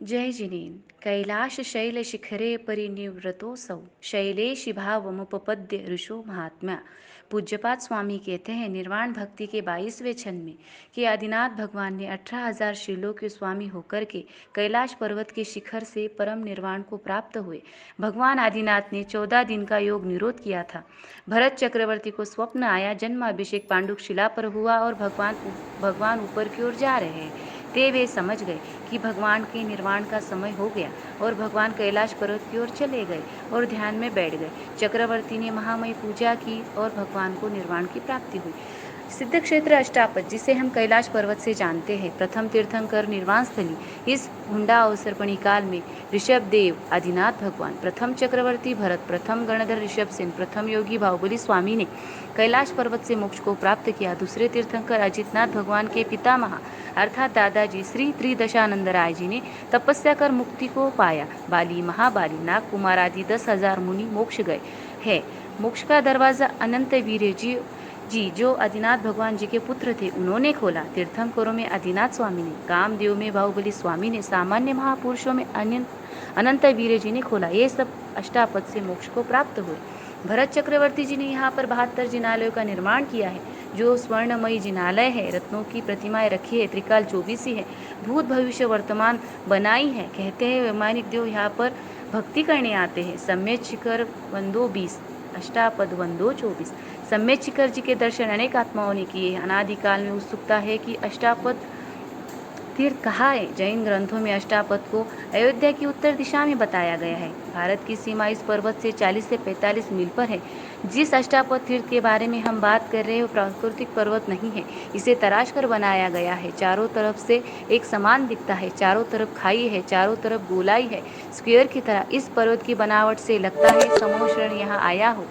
जय जिनेन कैलाश शैल शिखरे परिनिवृतोसौ शैलेशि भावमुपपद्य ऋषो महात्म्या। पूज्यपाद स्वामी कहते हैं निर्वाण भक्ति के 22वें छंद में कि आदिनाथ भगवान ने 18,000 शीलों के स्वामी होकर के कैलाश पर्वत के शिखर से परम निर्वाण को प्राप्त हुए। भगवान आदिनाथ ने 14 दिन का योग निरोध किया था। भरत चक्रवर्ती को स्वप्न आया, जन्माभिषेक पांडुक शिला पर हुआ और भगवान ऊपर की ओर जा रहे हैं। ते वे समझ गए कि भगवान के निर्वाण का समय हो गया और भगवान कैलाश पर्वत की ओर चले गए और ध्यान में बैठ गए। चक्रवर्ती ने महामयी पूजा की और भगवान को निर्वाण की प्राप्ति हुई। सिद्ध क्षेत्र अष्टापद, जिसे हम कैलाश पर्वत से जानते हैं, प्रथम तीर्थंकर निर्वाण स्थली। इस हुंडा अवसर्पणी काल में ऋषभ देव आदिनाथ भगवान, प्रथम चक्रवर्ती भरत, प्रथम गणधर ऋषभ सेन, प्रथम योगी बाहुबली स्वामी ने कैलाश पर्वत से मोक्ष को प्राप्त किया। दूसरे तीर्थंकर अजितनाथ भगवान के पितामह अर्थात दादाजी श्री त्रिदशानंद राय जी ने तपस्या कर मुक्ति को पाया। बाली, महाबाली, नाग कुमार आदि 10,000 मुनि मोक्ष गए है। मोक्ष का दरवाजा अनंत वीर्य जी जो आदिनाथ भगवान जी के पुत्र थे उन्होंने खोला। तीर्थंकरों में आदिनाथ स्वामी ने, कामदेव में बाहुबली स्वामी ने, सामान्य महापुरुषों में अनंत वीर्य जी ने खोला। ये सब अष्टापद से मोक्ष को प्राप्त हुए। भरत चक्रवर्ती जी ने यहाँ पर 72 जिनालयों का निर्माण किया है, जो स्वर्णमयी जिनालय है। रत्नों की प्रतिमाएं रखी है। त्रिकाल 24 है। भूत भविष्य वर्तमान बनाई है। कहते हैं वैमानिक देव यहाँ पर भक्ति करने आते हैं। सम्यक शिखर वंदो 20, अष्टापद वंदो 24। सम्यक शिखर जी के दर्शन अनेक आत्माओं ने किए। अनादिकाल में उत्सुकता है कि अष्टापद तीर्थ कहाँ है। जैन ग्रंथों में अष्टापद को अयोध्या की उत्तर दिशा में बताया गया है। भारत की सीमा इस पर्वत से 40 से 45 मील पर है। जिस अष्टापद तीर्थ के बारे में हम बात कर रहे हैं वो प्राकृतिक पर्वत नहीं है, इसे तराश कर बनाया गया है। चारों तरफ से एक समान दिखता है, चारों तरफ खाई है, चारों तरफ गोलाई है, स्क्वायर की तरह। इस पर्वत की बनावट से लगता है समोषण यहाँ आया हो।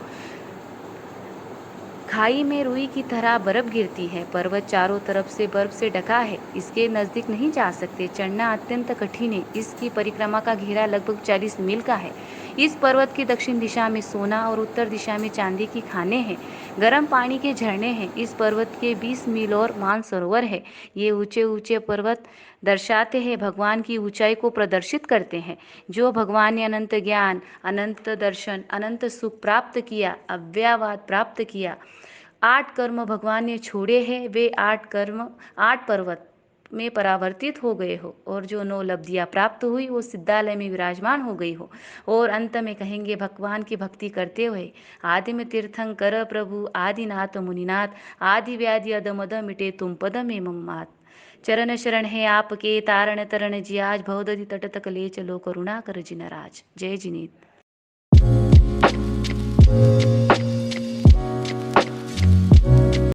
खाई में रुई की तरह बर्फ गिरती है। पर्वत चारों तरफ से बर्फ से ढका है। इसके नजदीक नहीं जा सकते। चढ़ना अत्यंत कठिन है। इसकी परिक्रमा का घेरा लगभग 40 मील का है। इस पर्वत की दक्षिण दिशा में सोना और उत्तर दिशा में चांदी की खानें हैं। गर्म पानी के झरने हैं। इस पर्वत के 20 मील और मानसरोवर है। ये ऊंचे ऊंचे पर्वत दर्शाते हैं, भगवान की ऊंचाई को प्रदर्शित करते हैं। जो भगवान ने अनंत ज्ञान, अनंत दर्शन, अनंत सुख प्राप्त किया, अव्ययवाद प्राप्त किया, 8 कर्म भगवान ने छोड़े हैं, वे 8 पर्वत में परावर्तित हो गए हो, और जो 9 लब्धियां प्राप्त हुई वो सिद्धालय में विराजमान हो गई हो। और अंत में कहेंगे भगवान की भक्ति करते हुए, आदि में तीर्थंकर प्रभु आदिनाथ मुनिनाथ, आदि व्याधि अदमद मिटे तुम पद में मम्मात। चरण शरण है आपके, तारण तरण जियाज, भवदधि तट तक ले चलो, करुणा कर जिन राज। जय जिनेत।